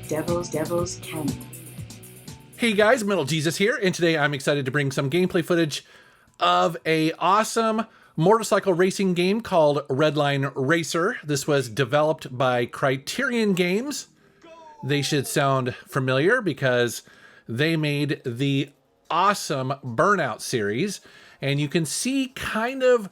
Devil's Canyon. Hey guys, Metal Jesus here, and today I'm excited to bring some gameplay footage of a awesome motorcycle racing game called Redline Racer. This was developed by Criterion Games. They should sound familiar because they made the awesome Burnout series, and you can see kind of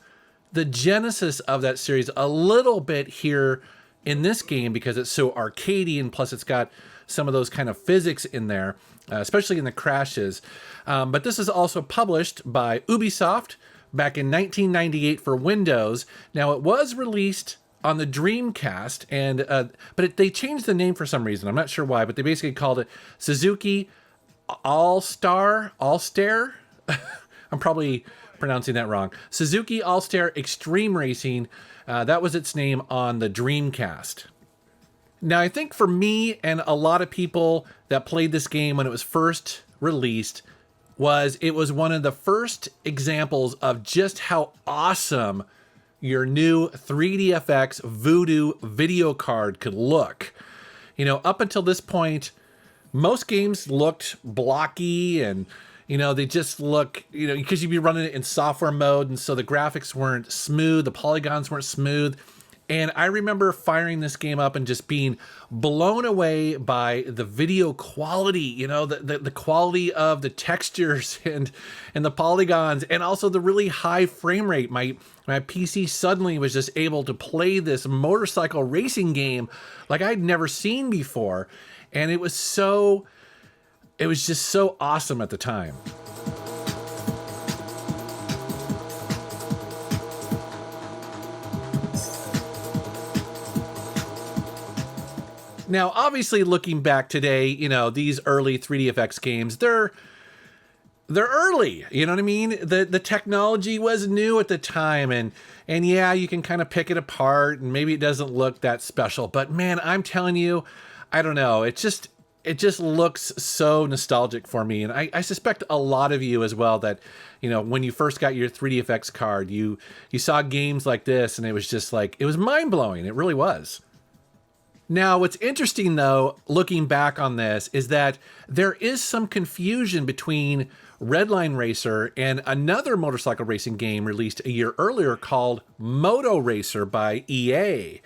the genesis of that series a little bit here in this game because it's so arcadey, and plus it's got some of those kind of physics in there, especially in the crashes. But this is also published by Ubisoft back in 1998 for Windows. Now it was released on the Dreamcast, and they changed the name for some reason. I'm not sure why, but they basically called it Suzuki All-Star. I'm probably pronouncing that wrong. Suzuki All-Star Extreme Racing. That was its name on the Dreamcast. Now, I think for me and a lot of people that played this game when it was first released, it was one of the first examples of just how awesome your new 3DFX Voodoo video card could look. You know, up until this point, most games looked blocky and, you know, they just look, you know, because you'd be running it in software mode, and so the graphics weren't smooth, the polygons weren't smooth. And I remember firing this game up and just being blown away by the video quality, you know, the quality of the textures and the polygons, and also the really high frame rate. My PC suddenly was just able to play this motorcycle racing game like I'd never seen before. And it was just so awesome at the time. Now, obviously, looking back today, you know, these early 3DFX games, they're early, you know what I mean? The technology was new at the time, and yeah, you can kind of pick it apart, and maybe it doesn't look that special, but man, I'm telling you, I don't know, it just looks so nostalgic for me, and I suspect a lot of you as well that, you know, when you first got your 3DFX card, you saw games like this, and it was just like, it was mind-blowing, it really was. Now, what's interesting, though, looking back on this, is that there is some confusion between Redline Racer and another motorcycle racing game released a year earlier called Moto Racer by EA.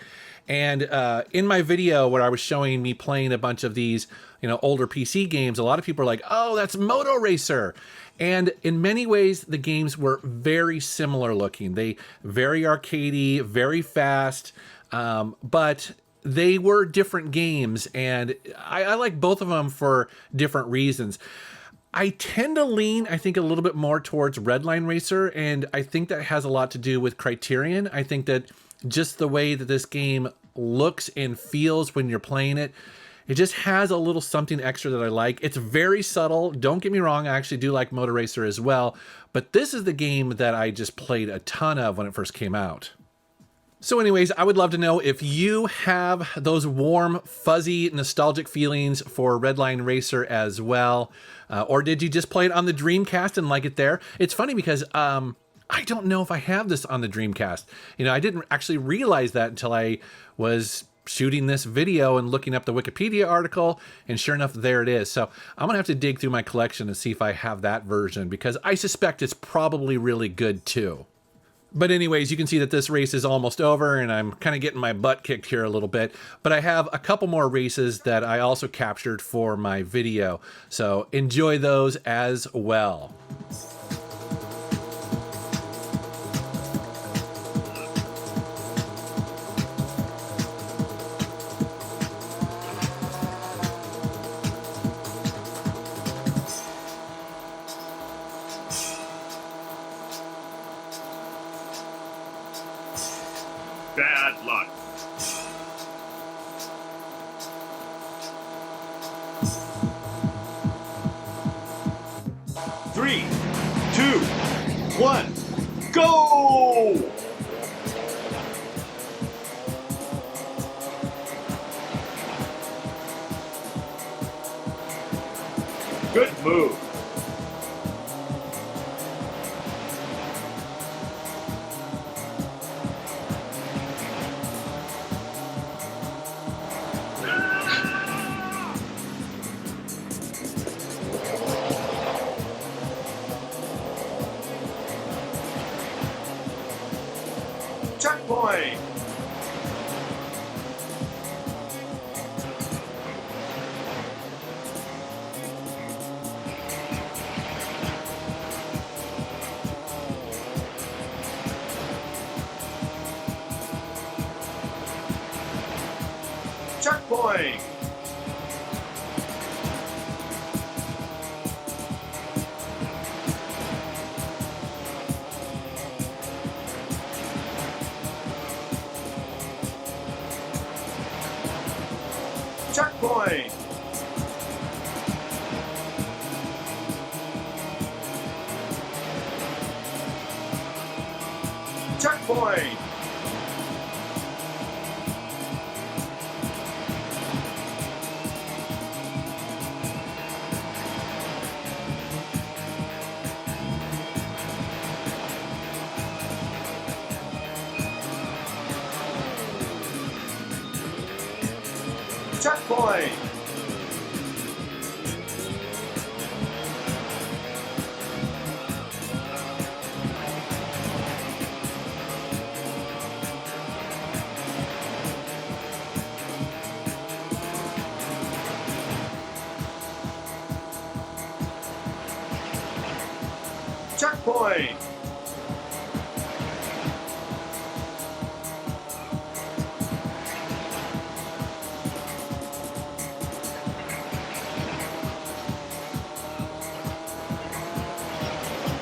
And in my video where I was showing me playing a bunch of these, you know, older PC games, a lot of people are like, oh, that's Moto Racer. And in many ways, the games were very similar looking. They very arcadey, very fast, but they were different games, and I like both of them for different reasons. I tend to lean, I think, a little bit more towards Redline Racer, and I think that has a lot to do with Criterion. I think that just the way that this game looks and feels when you're playing it, it just has a little something extra that I like. It's very subtle. Don't get me wrong, I actually do like Motor Racer as well, but this is the game that I just played a ton of when it first came out. So anyways, I would love to know if you have those warm, fuzzy, nostalgic feelings for Redline Racer as well. Or did you just play it on the Dreamcast and like it there? It's funny because I don't know if I have this on the Dreamcast. You know, I didn't actually realize that until I was shooting this video and looking up the Wikipedia article, and sure enough, there it is. So I'm gonna have to dig through my collection and see if I have that version, because I suspect it's probably really good too. But anyways, you can see that this race is almost over, and I'm kind of getting my butt kicked here a little bit. But I have a couple more races that I also captured for my video, so enjoy those as well. Bad luck. Three, 2, 1, go! Good move. Checkpoint. Checkpoint. Checkpoint. Checkpoint. Checkpoint.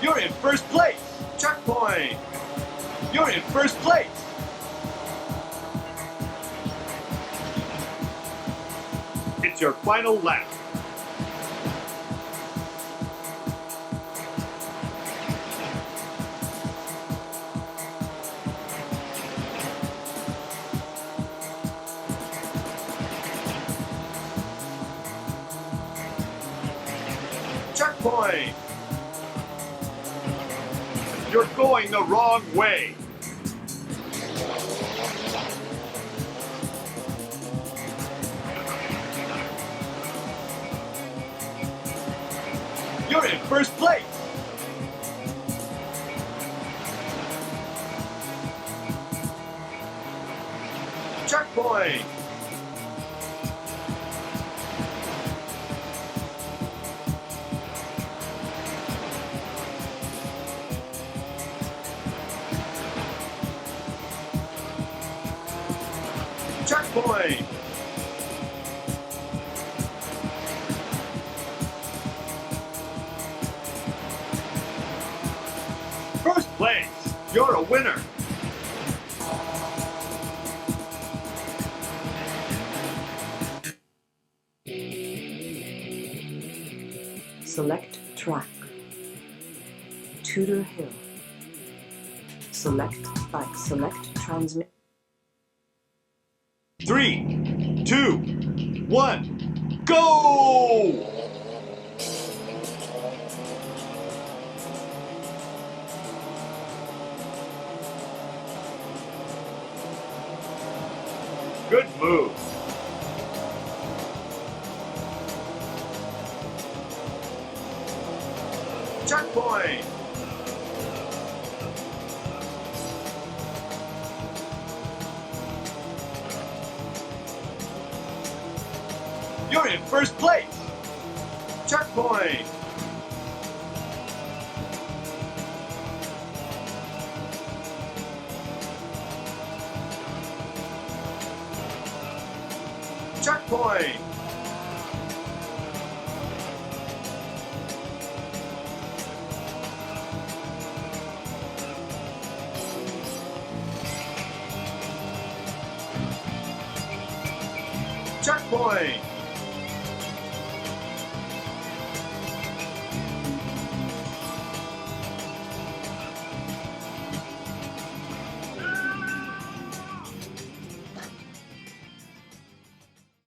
You're in first place. Checkpoint. You're in first place. It's your final lap. Checkpoint. You're going the wrong way. You're in first place. Checkpoint. Checkpoint. First place. You're a winner. Select track. Tudor Hill. Select bike. Select transmit. 3, 2, 1, go! Good move. Checkpoint. You're in first place. Checkpoint. Checkpoint. Checkpoint.